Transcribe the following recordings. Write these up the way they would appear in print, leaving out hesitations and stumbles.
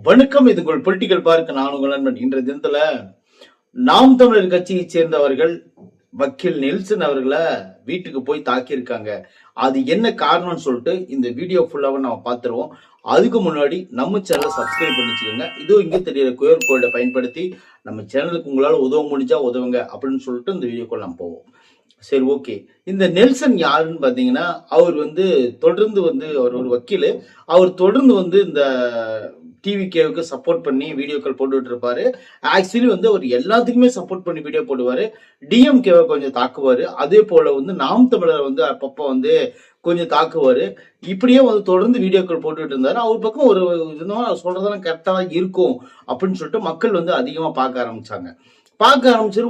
வணக்கம். இது உங்கள் பொலிட்டிக்கல் பார்க்க நான் உங்கள் நண்பன். இன்றைய தினத்துல நாம் தமிழர் கட்சியை சேர்ந்தவர்கள் வக்கீல் நெல்சன் அவர்களை வீட்டுக்கு போய் தாக்கியிருக்காங்க. அது என்ன காரணம்னு சொல்லிட்டு இந்த வீடியோ ஃபுல்லாவே நம்ம பார்த்துருவோம். அதுக்கு முன்னாடி நம்ம சேனலை சப்ஸ்கிரைப் பண்ணி வச்சுக்கோங்க. இதோ இங்கே தெரியற QR கோடை பயன்படுத்தி நம்ம சேனலுக்கு உங்களால் உதவ முடிஞ்சா உதவுங்க அப்படின்னு சொல்லிட்டு இந்த வீடியோக்குள்ள நம்ம போவோம். சரி, ஓகே. இந்த நெல்சன் யாருன்னு பாத்தீங்கன்னா, அவர் தொடர்ந்து அவர் ஒரு வக்கீல். அவர் தொடர்ந்து இந்த டிவிகேவுக்கு சப்போர்ட் பண்ணி வீடியோக்கள் போட்டுட்டு இருப்பாரு. ஆக்சுவலி அவர் எல்லாத்துக்குமே சப்போர்ட் பண்ணி வீடியோ போடுவாரு. டிஎம்கேவை கொஞ்சம் தாக்குவாரு. அதே போல நாம் தமிழரை அப்பப்போ கொஞ்சம் தாக்குவாரு. இப்படியே தொடர்ந்து வீடியோக்கள் போட்டுட்டு இருந்தாரு. அவர் பக்கம் ஒரு விதமா சொல்றதெல்லாம் கரெக்டா தான் இருக்கும் அப்படின்னு சொல்லிட்டு மக்கள் அதிகமா பார்க்க ஆரம்பிச்சாங்க.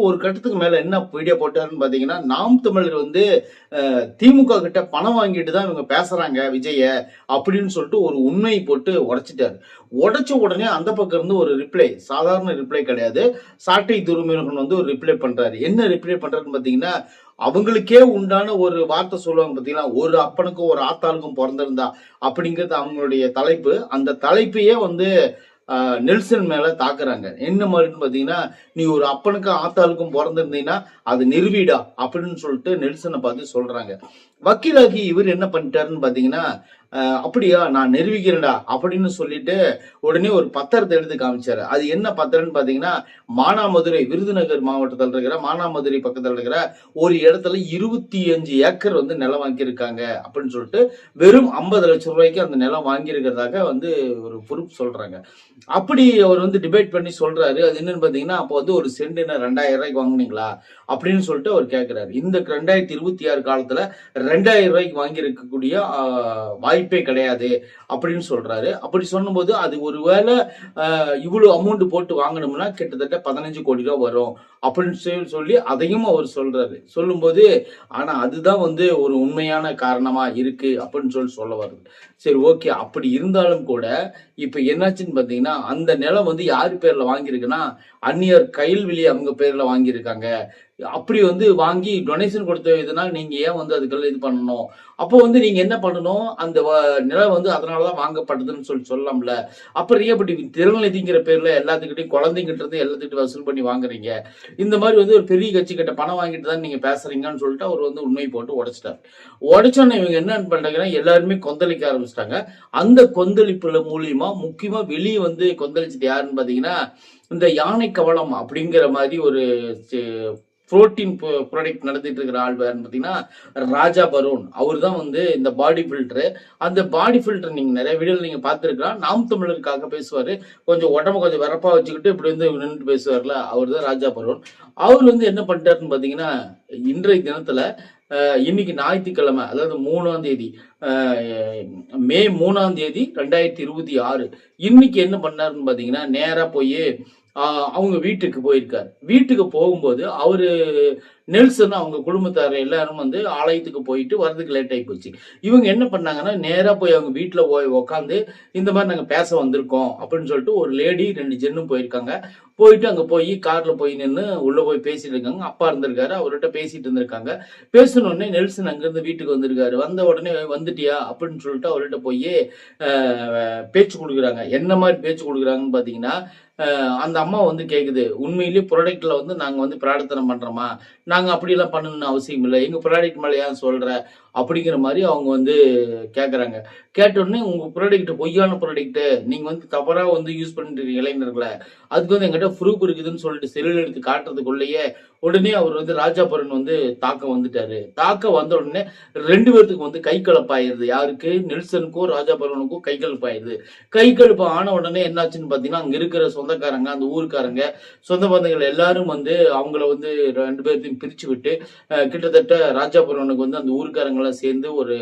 ஒரு கட்டத்துக்கு மேல என்ன வீடியோ போட்டாருன்னு பாத்தீங்கன்னா, நாம் தமிழர் திமுக கிட்ட பணம் வாங்கிட்டு தான் இவங்க பேசுறாங்க விஜய அப்படின்னு சொல்லிட்டு ஒரு உண்மையை போட்டு உடைச்சிட்டாரு. உடைச்ச உடனே அந்த பக்கம் இருந்து ஒரு ரிப்ளை, சாதாரண ரிப்ளை கிடையாது, சாட்டை துருமுருகன் ஒரு ரிப்ளை பண்றாரு. என்ன ரிப்ளை பண்றாருன்னு பாத்தீங்கன்னா, அவங்களுக்கே உண்டான ஒரு வார்த்தை சொல்லுவாங்க பாத்தீங்கன்னா, ஒரு அப்பனுக்கும் ஒரு ஆத்தாளுக்கும் பிறந்திருந்தா அப்படிங்கிறது அவங்களுடைய தலைப்பு. அந்த தலைப்பையே நெல்சன் மேல தாக்குறாங்க. என்ன மாதிரின்னு பாத்தீங்கன்னா, நீ ஒரு அப்பனுக்கும் ஆத்தாளுக்கும் பிறந்திருந்தீங்கன்னா அது நிறுவிடா அப்படின்னு சொல்லிட்டு நெல்சனை பார்த்து சொல்றாங்க. வக்கீலாகி இவர் என்ன பண்ணிட்டாருன்னு பாத்தீங்கன்னா, அப்படியா நான் நிரூபிக்கிறேன்டா அப்படின்னு சொல்லிட்டு உடனே ஒரு பத்திரத்தை எடுத்து காமிச்சாரு. அது என்ன பத்திரம்னு பாத்தீங்கன்னா, மானாமதுரை, விருதுநகர் மாவட்டத்தில் இருக்கிற மானாமதுரை பக்கத்தில் இருக்கிற ஒரு இடத்துல 25 ஏக்கர் நிலம் வாங்கியிருக்காங்க அப்படின்னு சொல்லிட்டு வெறும் 50 லட்சம் ரூபாய்க்கு அந்த நிலம் வாங்கியிருக்கிறதாக ஒரு ப்ரூஃப் சொல்றாங்க. அப்படி அவர் டிபேட் பண்ணி சொல்றாரு. அது என்னன்னு பாத்தீங்கன்னா, அப்போ ஒரு சென்ட் 2000 ரூபாய்க்கு வாங்குனீங்களா அப்படின்னு சொல்லிட்டு அவர் கேட்கிறாரு. இந்த 2026 காலத்துல 2000 ரூபாய்க்கு வாங்கி இருக்கக்கூடிய வாய்ப்பே கிடையாது அப்படின்னு சொல்றாரு. அப்படி சொன்னும்போது அது ஒருவேளை இவ்வளவு அமௌண்ட் போட்டு வாங்கணும்னா கிட்டத்தட்ட 15 கோடி ரூபாய் வரும் அப்படின்னு சொல்லி அதையும் அவர் சொல்றாரு. சொல்லும்போது ஆனா அதுதான் ஒரு உண்மையான காரணமா இருக்கு அப்படின்னு சொல்ல வருது. சரி, ஓகே. அப்படி இருந்தாலும் கூட இப்ப என்னாச்சுன்னு பாத்தீங்கன்னா, அந்த நிலம் யாரு பேர்ல வாங்கியிருக்குன்னா, அந்நியர் கயல்விழி அவங்க பேர்ல வாங்கியிருக்காங்க. அப்படி வாங்கி டொனேஷன் கொடுத்த இதனால நீங்க ஏன் அதுக்கெல்லாம் இது பண்ணணும்? அப்போ நீங்க என்ன பண்ணணும், அந்த நிலம் அதனாலதான் வாங்கப்பட்டதுன்னு சொல்லலாம்ல. அப்புறம் ஏன் இப்படி திறநிதிங்கிற பேர்ல எல்லாத்துக்கிட்டையும் குழந்தைங்கிட்ட இருந்து எல்லாத்துக்கிட்டையும் வசூல் பண்ணி வாங்குறீங்க? இந்த மாதிரி ஒரு பெரிய கட்சி கிட்ட பணம் வாங்கிட்டு தான் நீங்க பேசுறீங்கன்னு சொல்லிட்டு அவர் உண்மை போட்டு உடைச்சிட்டாரு. உடைச்சோன்னு இவங்க என்ன பண்றாங்கன்னா, எல்லாருமே கொந்தளிக்க ஆரம்பிச்சிட்டாங்க. அந்த கொந்தளிப்புல மூலியமா முக்கியமா வெளியே கொந்தளிச்சுட்டு யாருன்னு பாத்தீங்கன்னா, இந்த யானை கவலம் அப்படிங்கிற மாதிரி ஒரு புரோட்டீன் ப்ராடக்ட் நடத்திட்டு இருக்கிற ஆள் வேறுன்னு பார்த்தீங்கன்னா, ராஜா பரோன். அவர் தான் இந்த பாடி ஃபில்டரு. அந்த பாடி ஃபில்டர் நீங்க நிறைய வீடியோவில் நீங்க பார்த்துருக்கலாம். நாம் தமிழருக்காக பேசுவாரு. கொஞ்சம் உடம்பு கொஞ்சம் வரப்பா வச்சுக்கிட்டு இப்படி நின்று பேசுவார்ல, அவர் தான் ராஜா பரோன். அவர் என்ன பண்ணிட்டாருன்னு பார்த்தீங்கன்னா, இன்றைய தினத்துல இன்னைக்கு ஞாயிற்றுக்கிழமை, அதாவது 3ஆம் தேதி, மே 3ஆம் தேதி 2026, இன்னைக்கு என்ன பண்ணாருன்னு பாத்தீங்கன்னா, நேரா போய் அவங்க வீட்டுக்கு போயிருக்காரு. வீட்டுக்கு போகும்போது அவரு நெல்சன் அவங்க குடும்பத்தார் எல்லாரும் ஆலயத்துக்கு போயிட்டு வரதுக்கு லேட் ஆகி போச்சு. இவங்க என்ன பண்ணாங்கன்னா, நேரா போய் அவங்க வீட்டுல போய் உக்காந்து இந்த மாதிரி நாங்க பேச வந்திருக்கோம் அப்படின்னு சொல்லிட்டு ஒரு லேடி 2 ஜென்னும் போயிருக்காங்க. போயிட்டு அங்க போய் கார்ல போய் நின்று உள்ள போய் பேசிட்டு இருக்காங்க. அப்பா இருந்திருக்காரு, அவர்கிட்ட பேசிட்டு இருந்திருக்காங்க. பேசினோடனே நெல்சன் அங்கிருந்து வீட்டுக்கு வந்திருக்காரு. வந்த உடனே வந்துட்டியா அப்படின்னு சொல்லிட்டு அவர்கிட்ட போய் பேச்சு கொடுக்குறாங்க. என்ன மாதிரி பேச்சு கொடுக்குறாங்கன்னு பாத்தீங்கன்னா, அந்த அம்மா கேக்குது, உண்மையிலேயே ப்ராடக்ட்ல நாங்க பிரார்த்தனை பண்றோமா, நாங்க அப்படி எல்லாம் பண்ணணும்னு அவசியம் இல்லை, எங்க ப்ராடக்ட் மேல ஏன் சொல்ற அப்படிங்கிற மாதிரி அவங்க கேக்குறாங்க. கேட்டோடனே உங்க ப்ராடக்ட் பொய்யான ப்ராடக்ட், நீங்க தவறா யூஸ் பண்ணிட்டு இருக்கீங்க இளைஞர்களை, அதுக்கு எங்கிட்ட ப்ரூஃப் இருக்குதுன்னு சொல்லிட்டு செல்லுல எடுத்து காட்டுறதுக்குள்ளேயே உடனே அவர் ராஜாபுரன் தாக்க வந்துட்டாரு. தாக்க வந்த உடனே 2 பேர்த்துக்கு கை கலப்பாயிருது. யாருக்கு? நெல்சனுக்கும் ராஜாபுரனுக்கும் கை கலப்பாயிருது. கை கலப்பு ஆன உடனே என்னாச்சுன்னு பாத்தீங்கன்னா, அங்க இருக்கிற சொந்தக்காரங்க, அந்த ஊருக்காரங்க, சொந்த பந்தங்கள் எல்லாரும் அவங்கள 2 பேர்த்தையும் பிரிச்சு விட்டு கிட்டத்தட்ட ராஜாபுரனுக்கு அந்த ஊருக்காரங்க எல்லாம் சேர்ந்து ஒரு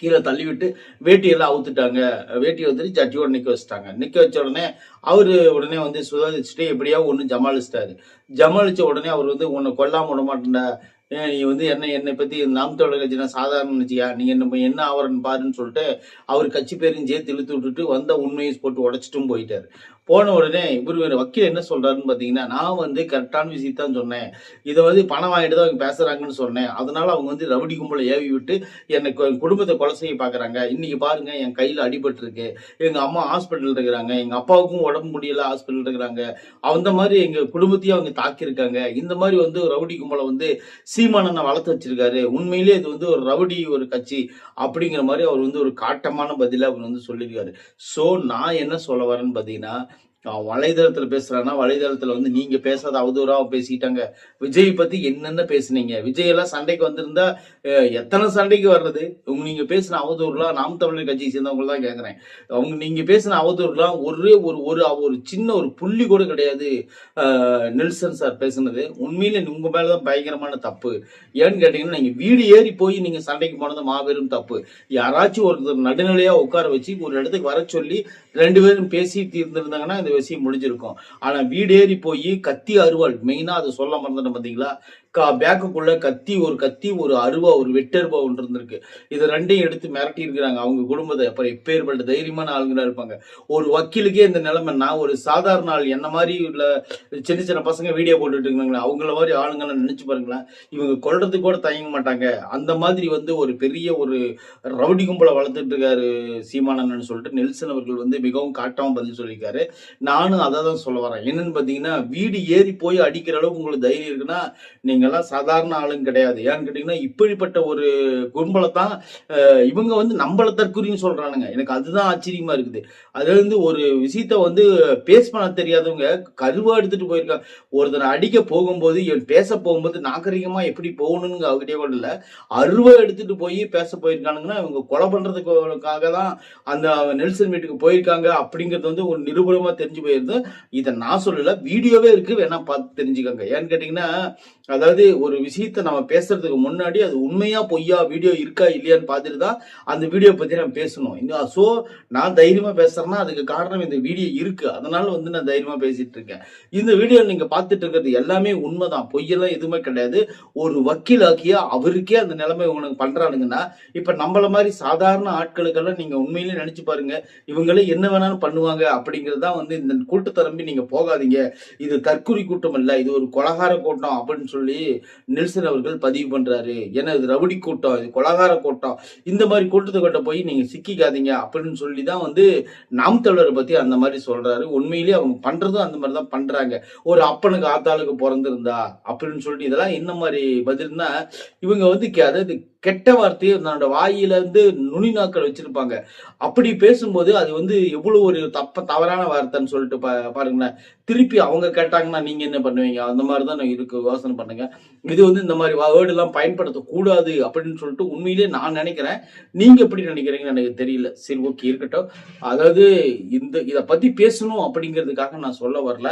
கீழே தள்ளி விட்டு வேட்டியெல்லாம் அவுத்துட்டாங்க. வேட்டி ஜட்டியோட நிக்க வச்சுட்டாங்க. நிக்க வச்ச உடனே அவரு உடனே சுதாரிச்சுட்டு எப்படியாவது ஒண்ணு ஜமாளிச்சிட்டாரு. ஜமாளிச்ச உடனே அவர் உன்னை கொல்லாம விட மாட்டேன்டா, நீ வந்து என்னை பத்தி நாம் தமிழர் கட்சி நான் சாதாரண நினைச்சியா, நீங்க என்ன ஆவரன்னு பாருன்னு சொல்லிட்டு அவர் கட்சி பேரையும் சேர்த்து இழுத்து விட்டுட்டு வந்த உண்மையை போட்டு உடைச்சிட்டும் போயிட்டாரு. போன உடனே இவர் வக்கீல் என்ன சொல்றாருன்னு பாத்தீங்கன்னா, நான் வந்து கரெக்டான விஷயத்தான் சொன்னேன், இதை வந்து பணம் வாங்கிட்டு தான் அவங்க பேசுறாங்கன்னு சொன்னேன், அதனால அவங்க வந்து ரவுடி கும்பலை ஏவி விட்டு எனக்கு குடும்பத்தை கொலை செய்ய பாக்குறாங்க. இன்னைக்கு பாருங்க என் கையில அடிபட்டு இருக்கு, எங்க அம்மா ஹாஸ்பிட்டல் இருக்கிறாங்க, எங்க அப்பாவுக்கும் உடம்பு முடியல ஹாஸ்பிட்டல் இருக்கிறாங்க, அந்த மாதிரி எங்க குடும்பத்தையும் அவங்க தாக்கியிருக்காங்க. இந்த மாதிரி வந்து ரவுடி கும்பலை வந்து சீமானனை வளர்த்து வச்சிருக்காரு. உண்மையிலேயே இது வந்து ஒரு ரவுடி ஒரு கட்சி அப்படிங்கிற மாதிரி அவர் வந்து ஒரு காட்டமான பதில அவர் வந்து சொல்லியிருக்காரு. சோ நான் என்ன சொல்ல வரேன்னு பாத்தீங்கன்னா, வலைதளத்துல பேசுறான்னா வலைதளத்துல வந்து நீங்க பேசாத அவதூறா பேசிட்டாங்க. விஜய் பத்தி என்னென்ன பேசுனீங்க? விஜய் எல்லாம் சண்டைக்கு வந்திருந்தா எத்தனை சண்டைக்கு வர்றது? நீங்க பேசின அவதூறுலாம் நாம் தமிழர் கட்சியை சேர்ந்தவங்க தான் கேட்கிறேன். நீங்க பேசின அவதூறுலாம் ஒரே ஒரு ஒரு சின்ன ஒரு புள்ளி கூட கிடையாது. நெல்சன் சார் பேசுனது உண்மையிலே உங்க மேலதான் பயங்கரமான தப்பு. ஏன்னு கேட்டீங்கன்னா, நீங்க வீடு ஏறி போய் நீங்க சண்டைக்கு போனது மாபெரும் தப்பு. யாராச்சும் ஒருத்தர் நடுநிலையா உட்கார வச்சு ஒரு இடத்துக்கு வர சொல்லி 2 பேரும் பேசி தீர்ந்திருந்தாங்கன்னா இந்த விஷயம் முடிஞ்சிருக்கும். ஆனா வீடு ஏறி போய் கத்தி அருவாள், மெயினா அதை சொல்ல மறந்துட்டேன் பாத்தீங்களா, பேக்குக்குள்ள கத்தி ஒரு அருவா, ஒரு வெட்டருவா ஒன்று இருந்திருக்கு. இது 2ஐயும் எடுத்து மிரட்டி இருக்கிறாங்க அவங்க குடும்பத்தை. அப்புறம் எப்பேற்பட்ட தைரியமான ஆளுங்களா இருப்பாங்க. ஒரு வக்கீலுக்கே இந்த நிலைமை, நான் ஒரு சாதாரண ஆள், என்ன மாதிரி உள்ள சின்ன சின்ன பசங்க வீடியோ போட்டுட்டு இருக்காங்களா அவங்கள மாதிரி ஆளுங்கெல்லாம் நினைச்சு பாருங்களேன். இவங்க கொல்றதுக்கு கூட தயங்க மாட்டாங்க. அந்த மாதிரி வந்து ஒரு பெரிய ஒரு ரவுடி கும்பலை வளர்த்துட்டு இருக்காரு சீமானன்னு சொல்லிட்டு நெல்சன் அவர்கள் வந்து மிகவும் காட்டாம பதில் சொல்லியிருக்காரு. நானும் அதை தான் சொல்ல வரேன். என்னன்னு பாத்தீங்கன்னா, வீடு ஏறி போய் அடிக்கிற அளவுக்கு உங்களுக்கு தைரியம் இருக்குன்னா நீங்க எல்லாம் சாதாரண ஆளுங்க கிடையாது. ஏன்னு கேட்டீங்கன்னா, இப்படிப்பட்ட ஒரு கும்பலை தான் இவங்க வந்து நம்மள தற்குறின்னு சொல்றானுங்க. எனக்கு அதுதான் ஆச்சரியமா இருக்குது. அது வந்து ஒரு விஷயத்த வந்து பேஸ் பண்ண தெரியாதவங்க கருவா எடுத்துட்டு போயிருக்காங்க. ஒருத்தனை அடிக்க போகும்போது பேச போகும்போது நாகரிகமா எப்படி போகணும்னு அவகிட்டே கூட இல்ல, அருவா எடுத்துட்டு போய் பேச போயிருக்கானுங்கன்னா இவங்க கொலை பண்றதுக்காக தான் அந்த நெல்சன் வீட்டுக்கு போயிருக்காங்க அப்படிங்கிறது வந்து ஒரு நிரூபணமா தெரிஞ்சு போயிருது. இதை நான் சொல்லல, வீடியோவே இருக்கு, வேணா பார்த்து தெரிஞ்சுக்கோங்க. ஏன்னு கேட்டீங்கன்னா, அதாவது ஒரு விஷயத்த நம்ம பேசுறதுக்கு முன்னாடி அது உண்மையா பொய்யா வீடியோ இருக்கா இல்லையான்னு பார்த்துட்டு தான் அந்த வீடியோ பத்தி நம்ம பேசணும். சோ நான் தைரியமா பேசுறேன்னா அதுக்கு காரணம் இந்த வீடியோ இருக்கு, அதனால வந்து நான் தைரியமா பேசிட்டு இருக்கேன். இந்த வீடியோ நீங்க பார்த்துட்டு இருக்கிறது எல்லாமே உண்மைதான், பொய்யெல்லாம் எதுவுமே கிடையாது. ஒரு வக்கீல் ஆக்கிய அவருக்கே அந்த நிலைமை உனக்கு பண்றானுங்கன்னா, இப்ப நம்மள மாதிரி சாதாரண ஆட்களுக்கெல்லாம் நீங்க உண்மையிலேயே நினைச்சு பாருங்க, இவங்களே என்ன வேணாலும் பண்ணுவாங்க அப்படிங்கிறது தான் வந்து இந்த கூட்டத்தை நம்பி நீங்க போகாதீங்க. இது தற்குறி கூட்டம் இல்ல, இது ஒரு கொலகார கூட்டம் அப்படின்னு சொல்லி நெல்சன் அவர்கள் பதிவு பண்றாரு. ஏன்னா இது ரவுடி கூட்டம், இது கொலகார கூட்டம், இந்த மாதிரி கூட்டத்தை கிட்ட போய் நீங்க சிக்கிக்காதீங்க அப்படின்னு சொல்லி தான் வந்து நாம் தமிழரை பத்தி அந்த மாதிரி சொல்றாரு. உண்மையிலேயே அவங்க பண்றதும் அந்த மாதிரி தான் பண்றாங்க. ஒரு அப்பனுக்கு ஆத்தாளுக்கு பிறந்திருந்தா அப்படின்னு சொல்லிட்டு இதெல்லாம் என்ன மாதிரி பதில்னா, இவங்க வந்து அதாவது கெட்ட வார்த்தையை தன்னோட வாயில இருந்து நுனி நாக்கள் வச்சிருப்பாங்க. அப்படி பேசும்போது அது வந்து எவ்வளவு ஒரு தவறான வார்த்தைன்னு சொல்லிட்டு பாருங்களேன். திருப்பி அவங்க கேட்டாங்கன்னா நீங்க என்ன பண்ணுவீங்க? அந்த மாதிரிதான் இருக்கு, யோசனை பண்ணுங்க. இது வந்து இந்த மாதிரி வேர்டு எல்லாம் பயன்படுத்தக்கூடாது அப்படின்னு சொல்லிட்டு உண்மையிலேயே நான் நினைக்கிறேன். நீங்க எப்படி நினைக்கிறீங்கன்னு எனக்கு தெரியல. சரி, ஓகே, இருக்கட்டும். அதாவது இதை பத்தி பேசணும் அப்படிங்கிறதுக்காக நான் சொல்ல வரல.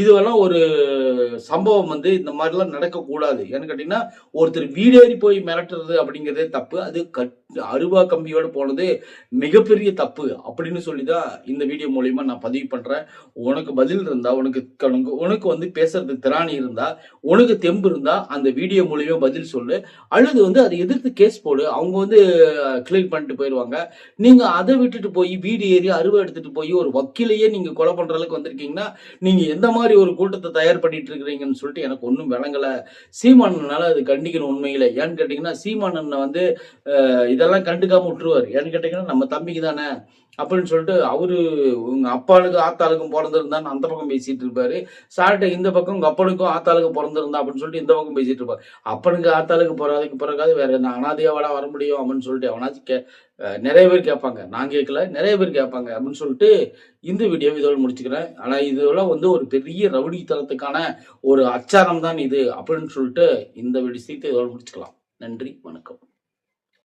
இதுவெல்லாம் ஒரு சம்பவம் வந்து இந்த மாதிரிலாம் நடக்கக்கூடாது. ஏன்னு கேட்டீங்கன்னா, ஒருத்தர் வீடேறி போய் மிரட்டுறது அப்படிங்கிறதே தப்பு. அது அருவா கம்பியோட போனது மிகப்பெரிய தப்பு அப்படின்னு சொல்லிதான் இந்த வீடியோ மூலியமா நான் பதிவு பண்றேன். உனக்கு பதில் இருந்தா, உனக்கு வந்து பேசுறதுக்கு திராணி இருந்தா, உனக்கு தெம்பு இருந்தா அந்த வீடியோ மூலியமா பதில் சொல்லு, அல்லது வந்து அதை எதிர்த்து கேஸ் போடு. அவங்க வந்து கிளியர் பண்ணிட்டு போயிடுவாங்க. நீங்க அதை விட்டுட்டு போய் வீடு ஏறி அருவா எடுத்துட்டு போய் ஒரு வக்கீலையே நீங்க கொலை பண்ற அளவுக்கு வந்திருக்கீங்கன்னா, நீங்க எந்த மாதிரி ஒரு கூட்டத்தை தயார் பண்ணிட்டு இருக்கிறீங்கன்னு சொல்லிட்டு எனக்கு ஒன்றும் விளங்கல. சீமானனால அது கண்டிக்கணும் உண்மையில. ஏன்னு கேட்டீங்கன்னா, சீமானன் வந்து இதெல்லாம் கண்டுக்காம விட்டுருவாரு. ஏன்னு கேட்டீங்கன்னா, நம்ம தம்பிக்கு தானே அப்படின்னு சொல்லிட்டு அவரு உங்க அப்பாளுக்கு ஆத்தாளுக்கும் பிறந்திருந்தான்னு அந்த பக்கம் பேசிட்டு இருப்பாரு. சார்ட்ட இந்த பக்கம் உங்க அப்பனுக்கும் ஆத்தாளுக்கு பிறந்திருந்தா அப்படின்னு சொல்லிட்டு இந்த பக்கம் பேசிட்டு இருப்பாரு. அப்பனுக்கு ஆத்தாளுக்கு போறதுக்கு பிறகாது வேற என்ன அனாதையாவடா வர முடியும் அப்படின்னு சொல்லிட்டு அவனாச்சும் நிறைய பேர் கேட்பாங்க. நான் கேட்கல, நிறைய பேர் கேட்பாங்க அப்படின்னு சொல்லிட்டு இந்த வீடியோவை இதோட முடிச்சுக்கிறேன். ஆனா இதெல்லாம் வந்து ஒரு பெரிய ரவுடித்தனத்துக்கான ஒரு அச்சாரம் தான் இது அப்படின்னு சொல்லிட்டு இந்த விஷயத்தை இதோட முடிச்சுக்கலாம். நன்றி, வணக்கம்.